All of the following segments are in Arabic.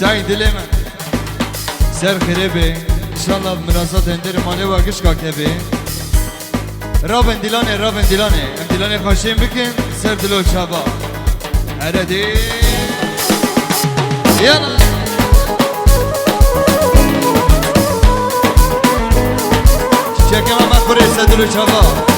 سعی دلمه سر خریبه انشالله مراسات اندر مانه واقش کاکبه رابن دیلانه خوشیم بکن سر دلو شبا هردی یالا چکم اما خوره سر دلو شبا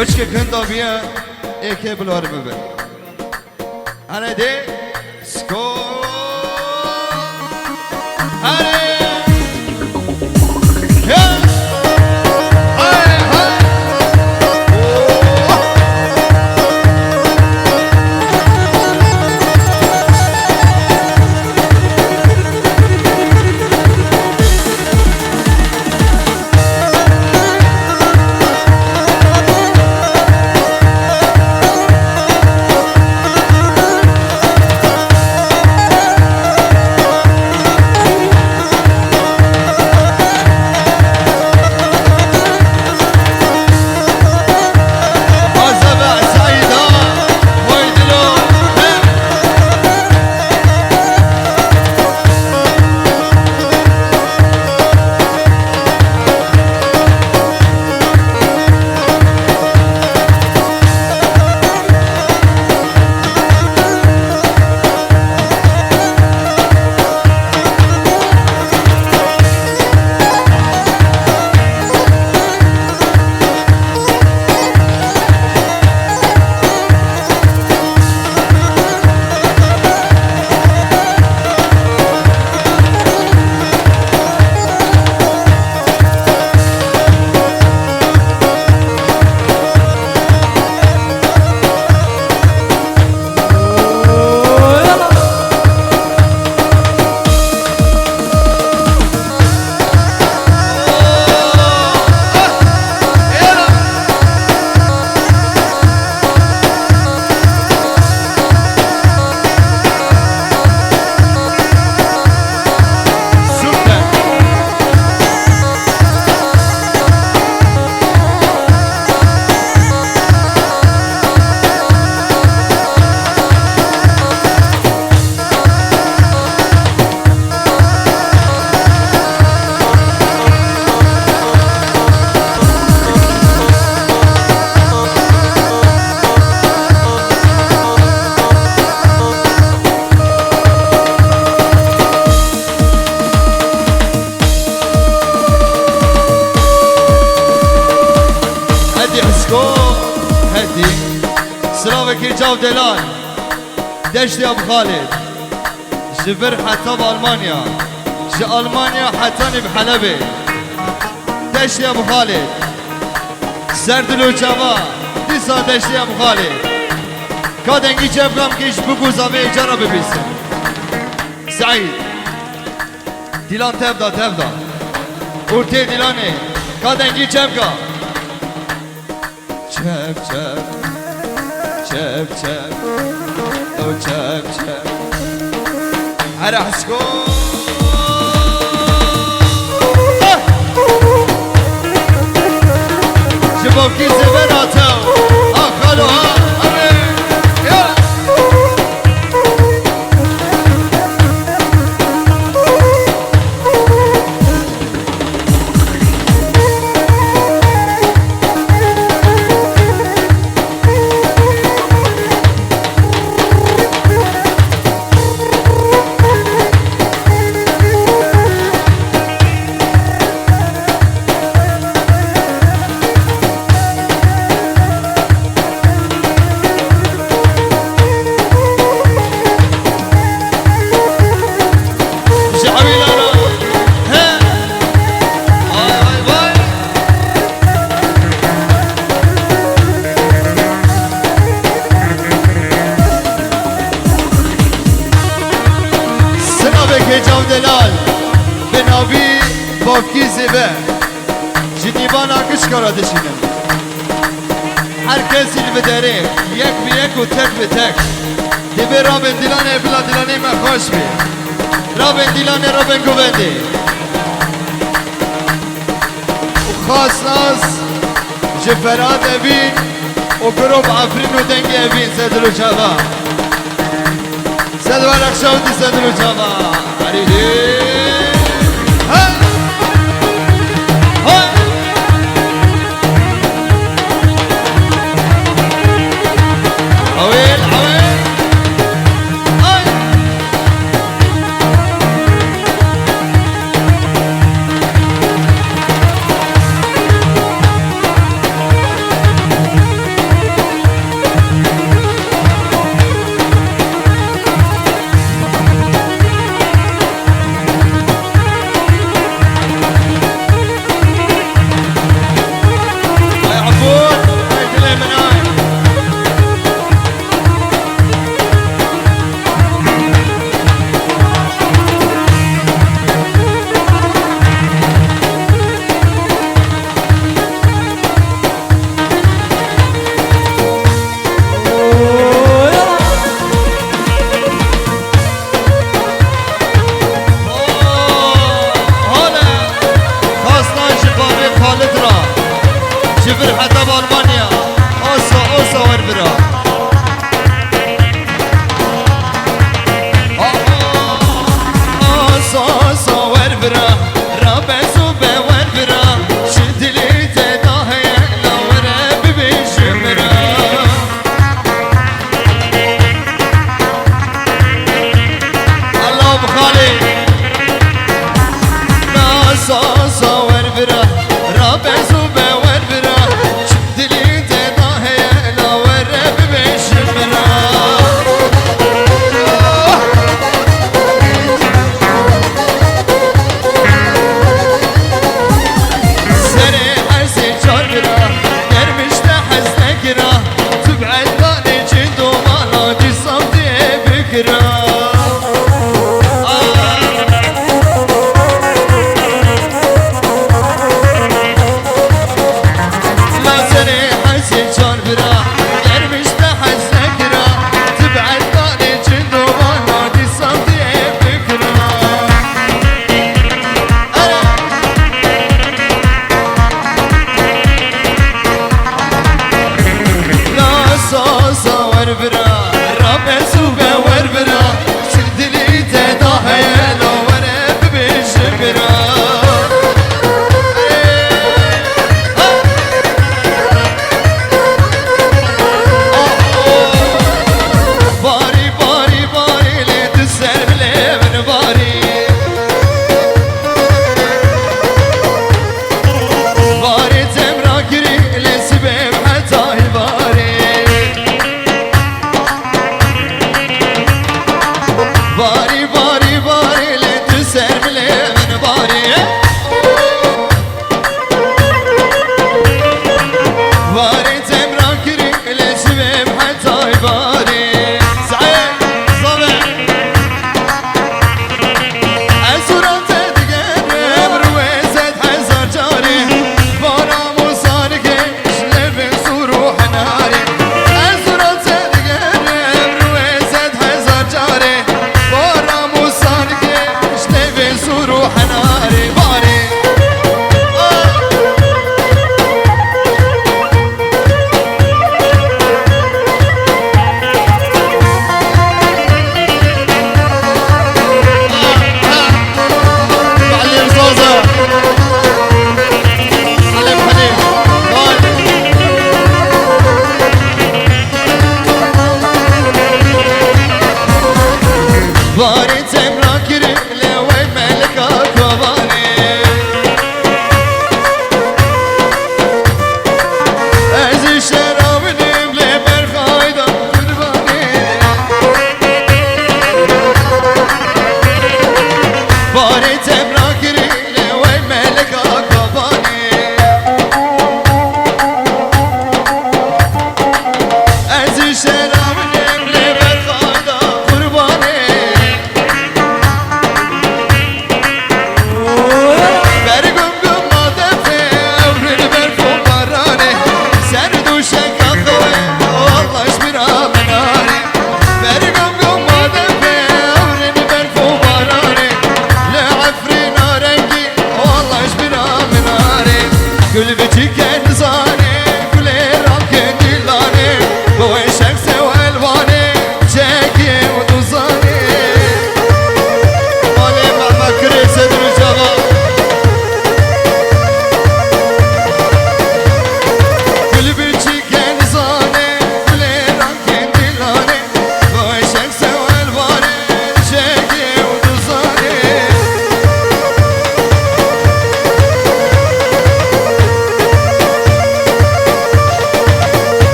كشك كندا بيا ايكي بلور ببن انا دي سكو هاري سلاوكي جاو دلال دشت ابو خالد جبر حتى بالمانيا المانيا حتى بحلبة دشت ابو خالد سردلو جوا ديسا دشت ابو خالد كادنگي جبگم كيش بگوزاوي جرا ببيسن سعيد ديلان تبدا اورتي ديلاني كادنگي جبگا چپ او چپ هر حسكو شباب كي زبناتو اخلو دلال بنابی بافکی زیبه جنیبان آکش کارا دشینم هر کسی رو بداره یک به یک و تک به تک دیبه رابن دیلانه بلا دیلانه من خوش بی رابن دیلانه رابن گوونده و خاص ناز جفرات ابین و گروب عفرین و دنگی ابین سدلو چابا سدوار اخشاوتی سدلو چابا عریدی وربر حتى بألمانيا أوسا وربرا أوسا وربرا رابع سوبة وربرا شدلي تداهي لا ورب بشمرا الله بخالي ناسا وربرا رابع سوبة وربرا شدلي تداهي لا ورب بشمرا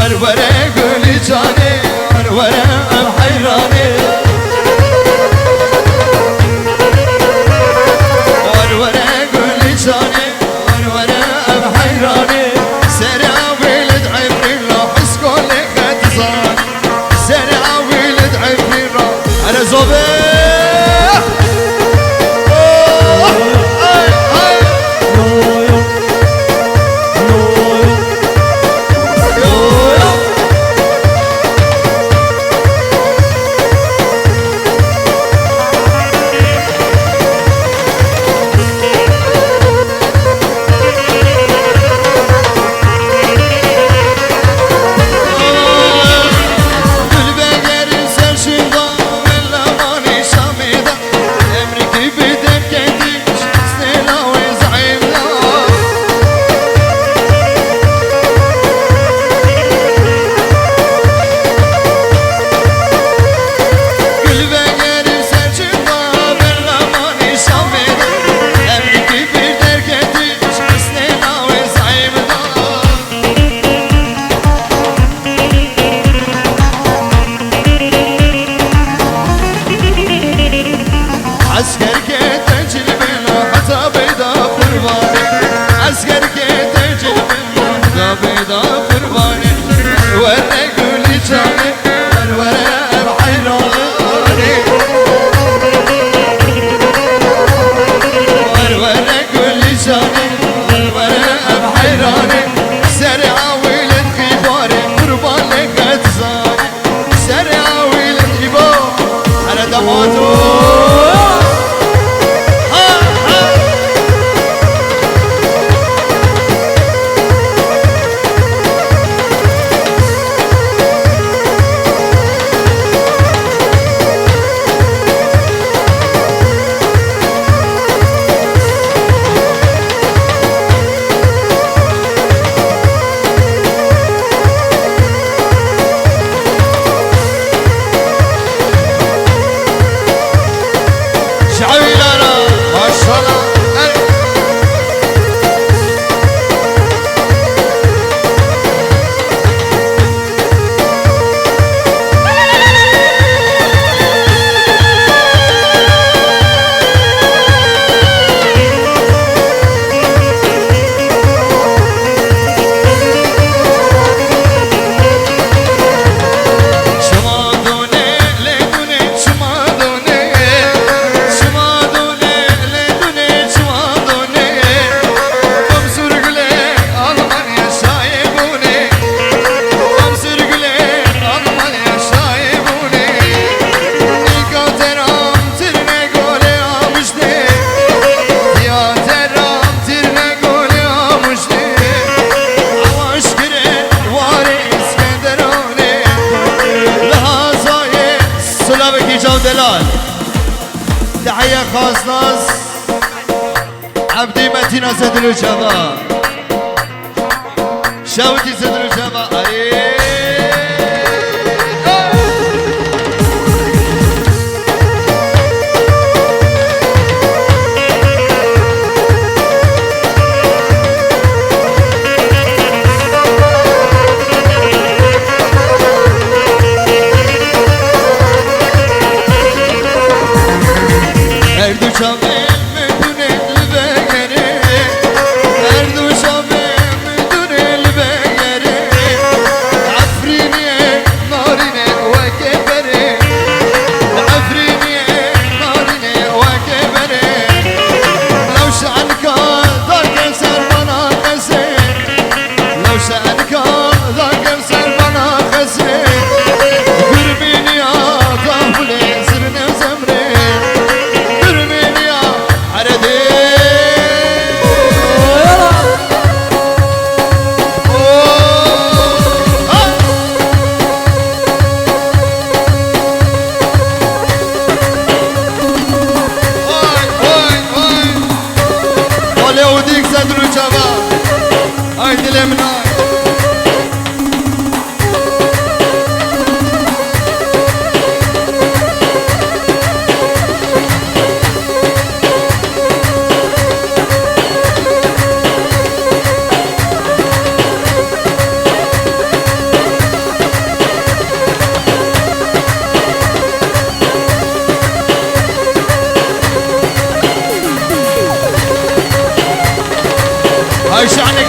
ورورة قولي جاني ورورة ام حيراني ورورة قولي جاني ورورة ام حيراني سرع ولد عبري الله حس كل خدزان سرع ولد عبري الله انا زوبي عسكر كتنجل بلا حتى بيضا قرباني عسكر كتنجل بلا حتى بيضا قرباني ورا قولي جاني ورا بحيراني ورا قولي جاني ورا بحيراني سرع ولد خيباري قربان لك تزاني سرع ولد خيبار على دماته دلال تحية خاص ناس عبدي متينة صدر الجبا شوتي صدر الجبا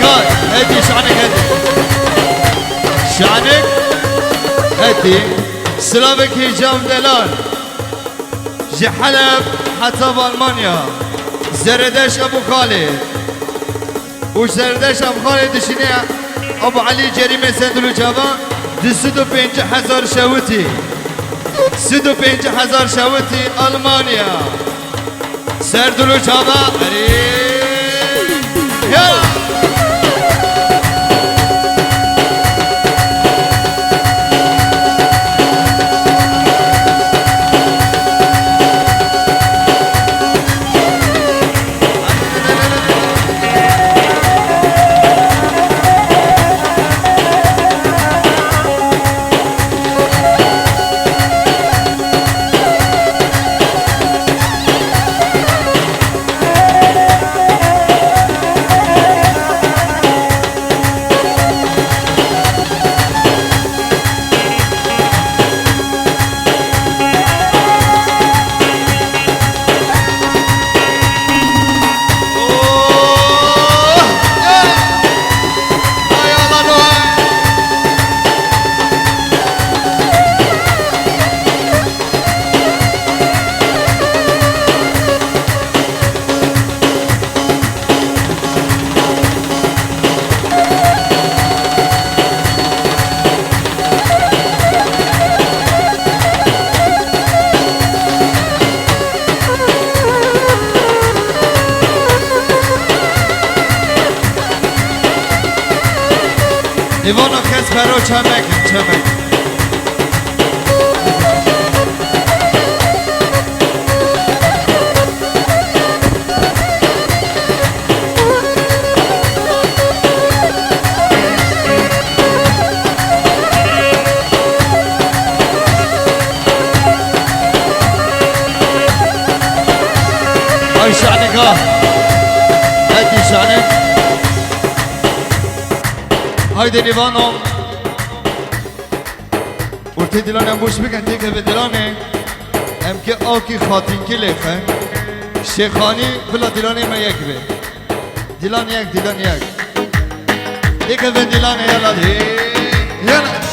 شعنكات هدي شعنك هدي شعنك هدي سلامك هجام دلال جي حلب حتى بألمانيا زردش أبو خالد وزردش أبو خالد دشيني أبو علي جريمة سندلو جابا دي 65,000 شوتي 65,000 شوتي ألمانيا سردلو جابا يلا Ivano Kespero Çemek, Çemek. Ay şahane ka. Hadi şahane. Haydi Ivano. Urte dilane boş biken tek eve dilane. Hem ki aki khatin ki lekhe. Şeykhani bila dilane me yek be. Dilan yek, dilan yek. Tek eve dilane yala di. Yala.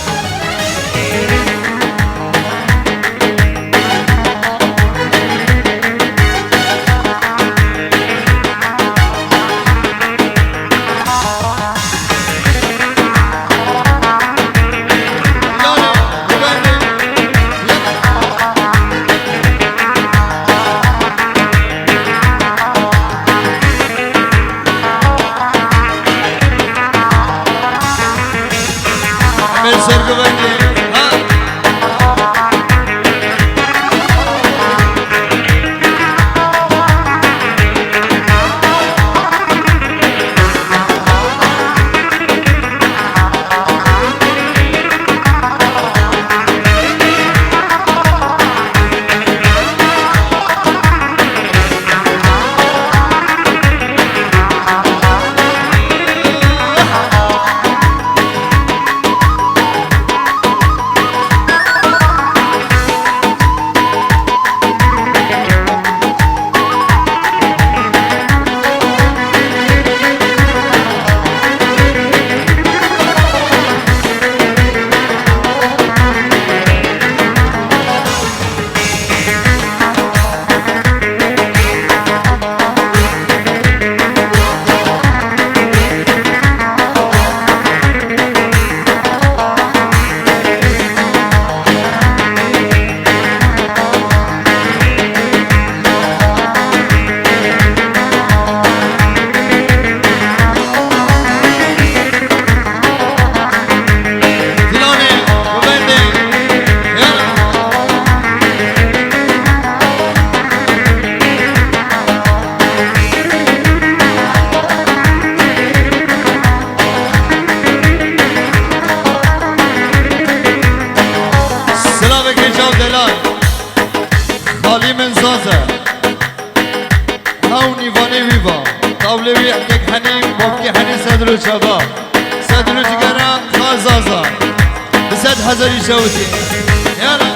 شباب سدلو جگرا خازازا بسد هزاری شوتی يلا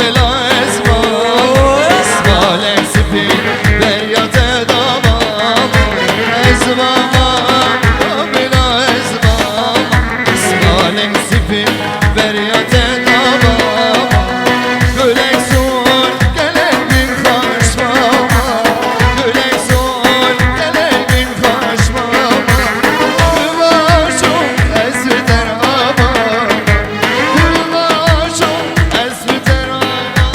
بلا اسمام اسمالك سفين بريات دامام اسمام بلا اسمام اسمالك سفين بريات دامام gülek son gelek bin kaçmama gülek son gelek bin kaçmama Gülbaşım esviter ama Gülbaşım esviter ama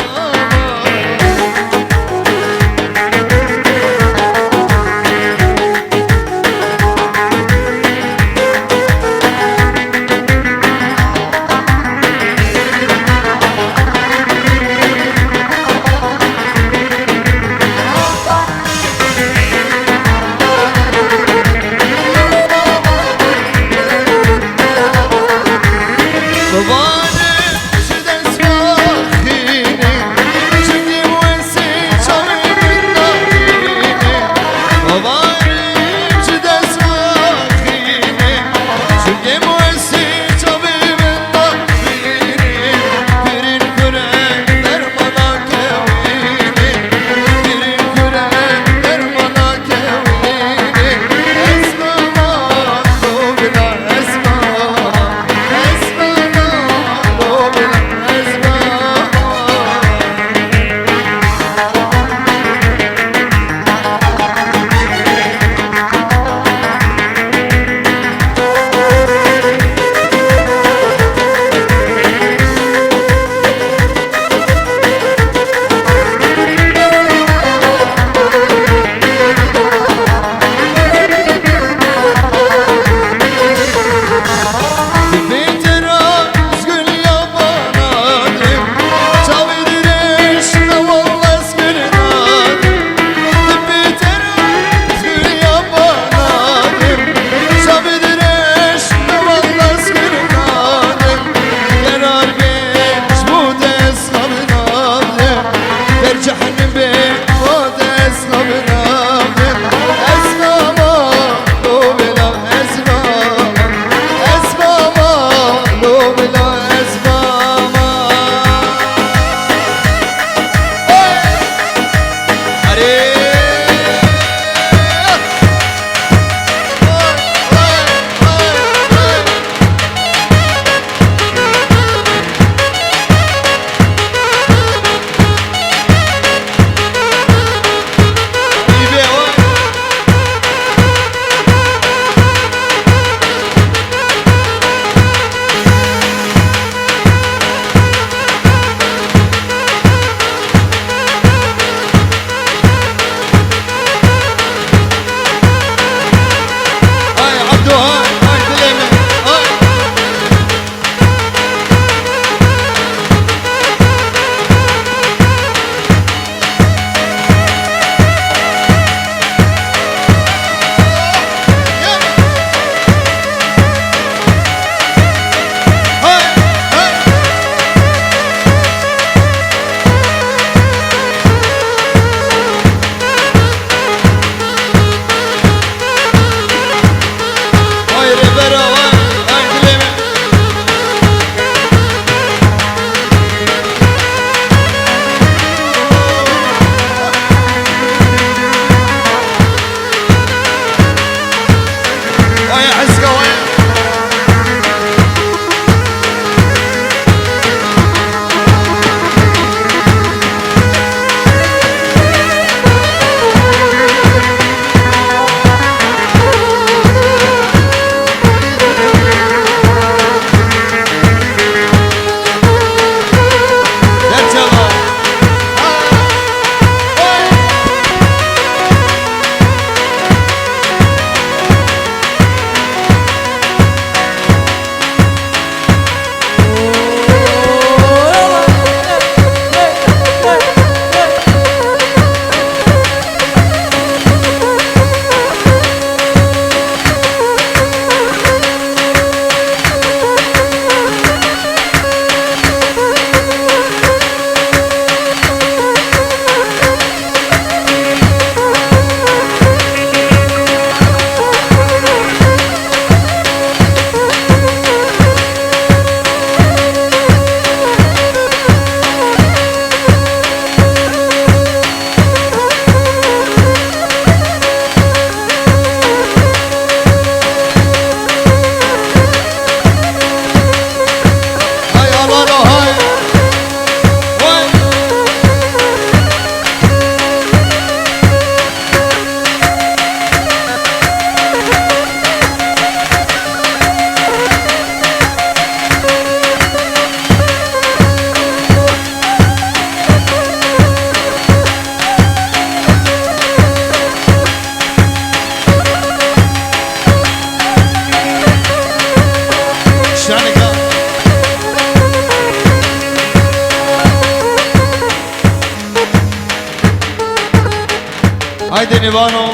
دنيبانو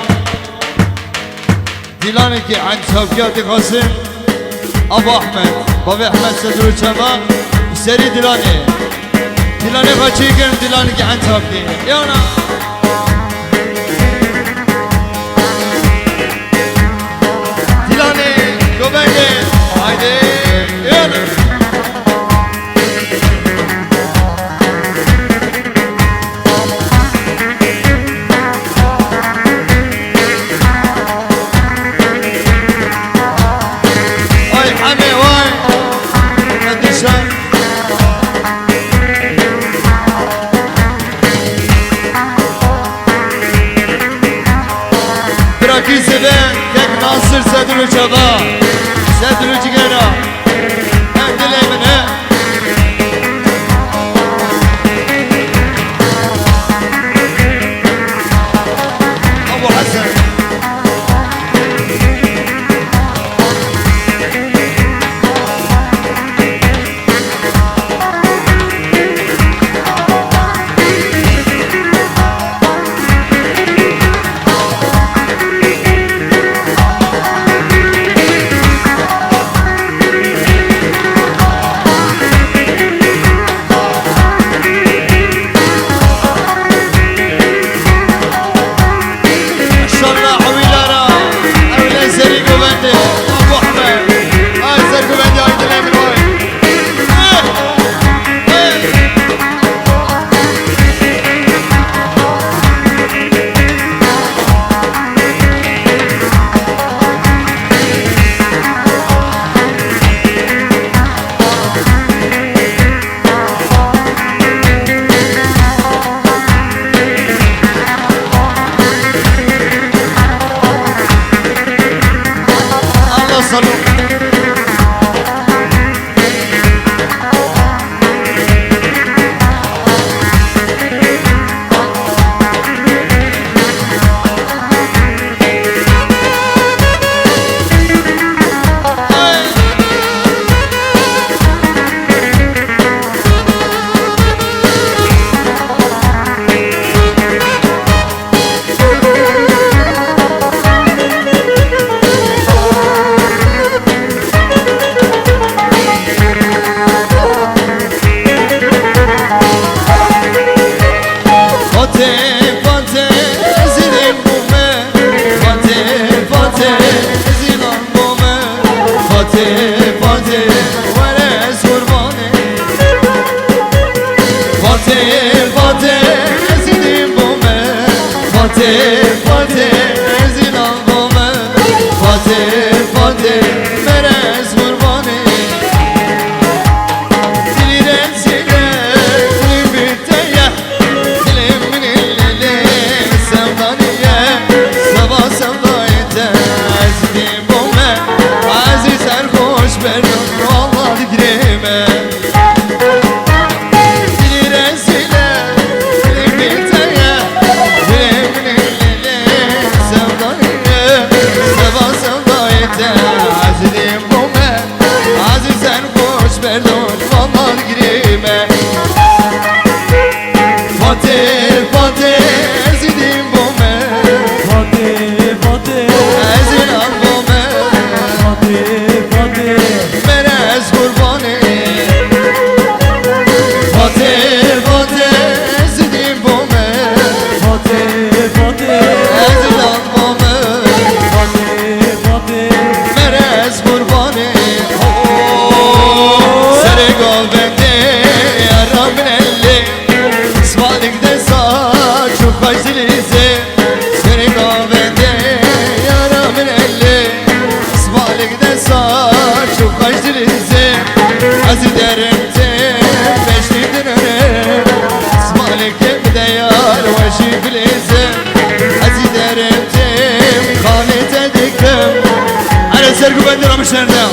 ديلاني كي عند شوكياتي قاسم ابو احمد بابي احمد صدر الشباب سري ديلاني خاچيكم ديلاني كي عند شوكي يانا ديلاني كوبنجي هايدي يانا براكي سبان كاك ناصر سادر الجبا سادر الجيرا عند اليمن ابو حسن Sergu bende ramışlarında.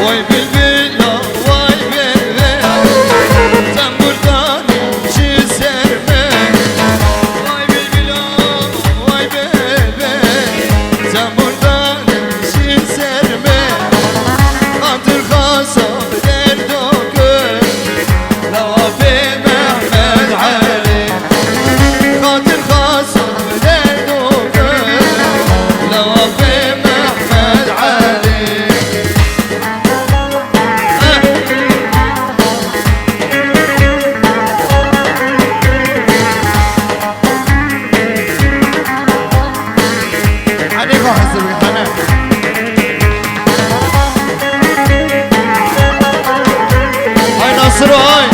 Vay bülbül vay bülbül sen buradan çizerme. Vay bülbül vay bülbül sen buradan çizerme. Hatır kasap dert okur Lavafi Mehmet Ali. Hatır kasap dert okur Lavafi Mehmet Ali. عليك وحسب الحنان. Hay Nasır hay.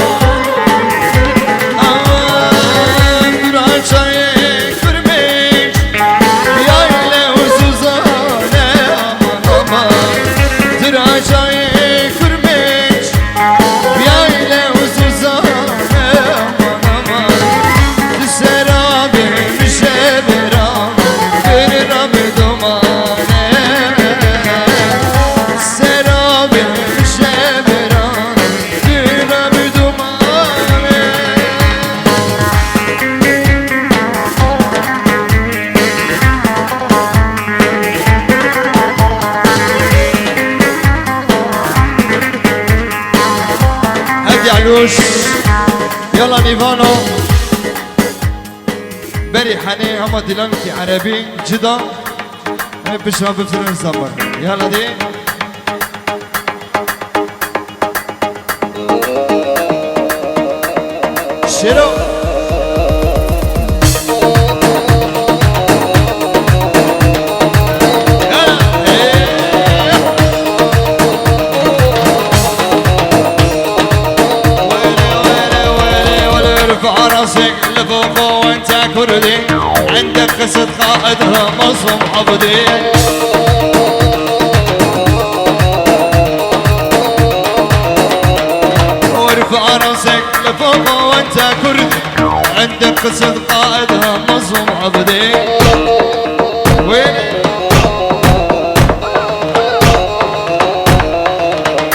Aman bir açayı kırmış Yayla usuzane aman aman. Bir açayı kırmış Yayla usuzane aman aman. Düşer abi müşeviram Gönül abi dumane. Düşer abi müşeviram Gönül abi dumane. هدي علوش يلا نيفانو بري حني هما ديلانكي عربي جدا بشرب بفرنسا بر يلا دي شيرو ارفع راسك لفوق وانت كردي عندك قصة قائدها مصمم عبدي. وارفع راسك لفوق وانت كردي عندك قصة قائدها مصمم عبدي. ويلي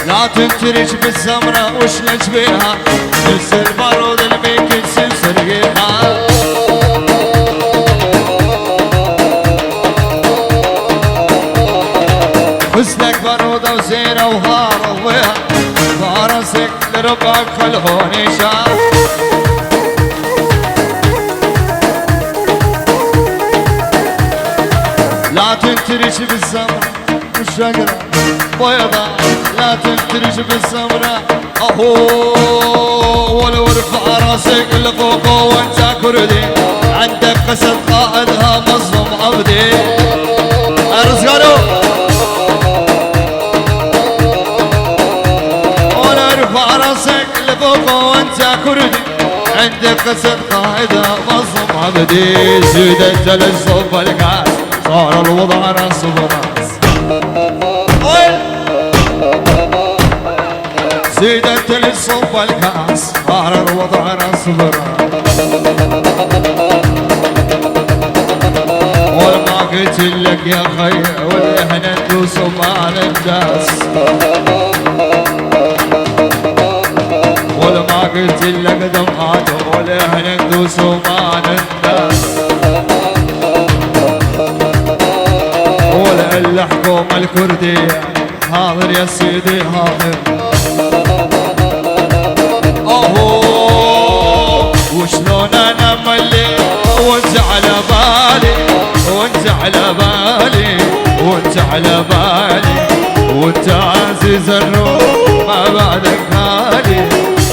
لا تنترج بالسمرة وشلج بيها سلسل بارود الميك سلسل ريحها. حسنك بارودة وزينة وهارة ويها فارسك لربك خلهوني شاف. لا تنترج بالسمرة والشجرة بيضة لا تنترج بالسمرة اهو ولو ارفع راسك لفوق وانت كردي عندك قصد قائدها مظلوم عبدي. ارز قالوا ولو ارفع راسك لفوق وانت كردي عندك قصد قائدها مظلوم عبدي. زيدت الجصب الكاس صار الوضع راس براس. زيدت للصب الكاس صار الوضع راس براس. ولا ما قلت لك يا خي ولا احنا ندوس وما نداس. ولا ما قلت لك دمعات ولا احنا ندوس وما نداس. ولا الحكومة الكردية حاضر يا سيدي حاضر. اوه وشلون انا ملي وانت على بالي وانت على بالي وانت على بالي وانت عزيز الروح ما بعدك غالي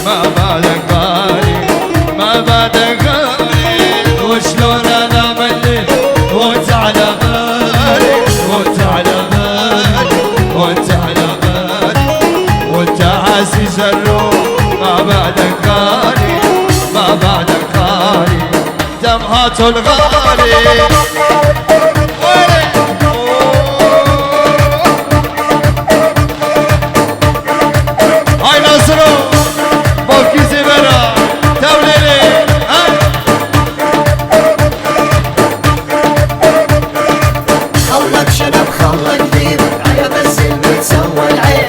ما بعدك غالي ما بعدك غالي. وشلون انا ملي وانت على بالي وانت على بالي وانت على بالي وانت عزيز الروح ما بعدك غالي ما بعدك غالي دمعات الغالي. هاي نصرو بوكي زبرا توليلي خلك شنب خلك ديب على بس اللي تسوى العين.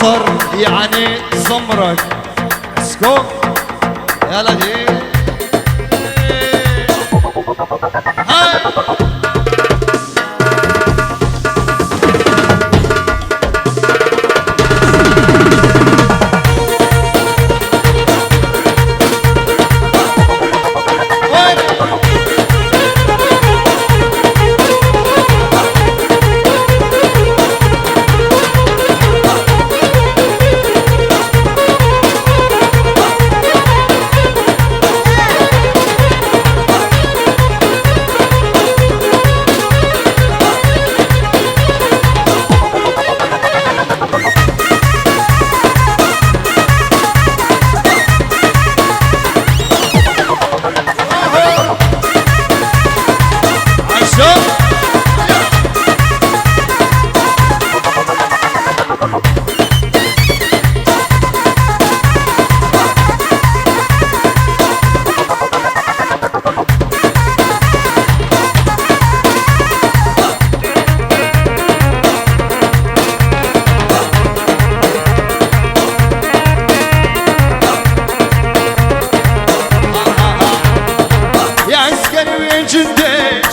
عصر يعني زمرك اسكو يلا دي هاي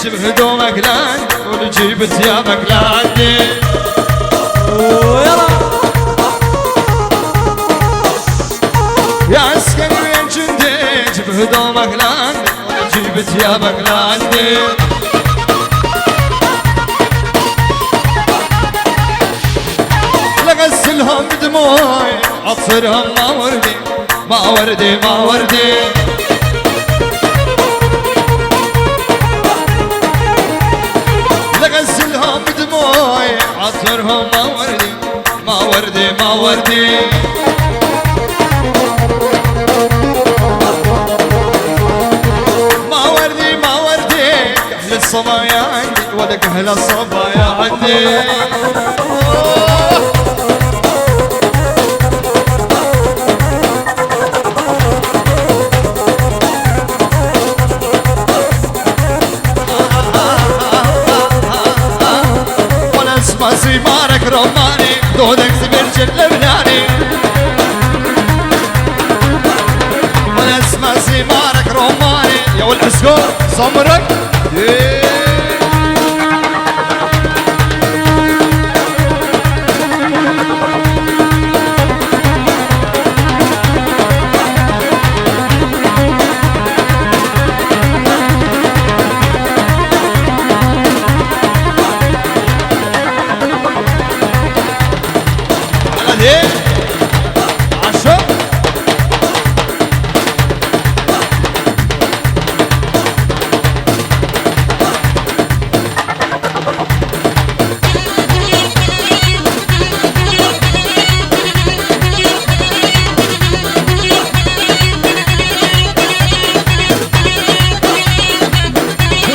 شبه هدومك لاندي ونجيب ثيابك لعندي ويلا يا عسكري وين جندي جيب هدومك لاندي ونجيب ثيابك لعندي لغسلهم بدموعي عطرهم ما وردي ما وردي ما وردي غسلهم بدموعي عطرهم ما وردي ما وردي ما وردي ما وردي ما وردي كحل الصبايا عندي ولا كحل الصبايا عندي سيمارك رماني دودك زبرج اللبناني وانا اسمع سيمارك رماني يا والاسكور صمرك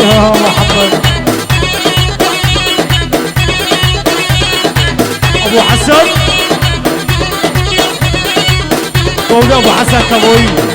يا محمد ابو حسن قول ابو حسن كبوي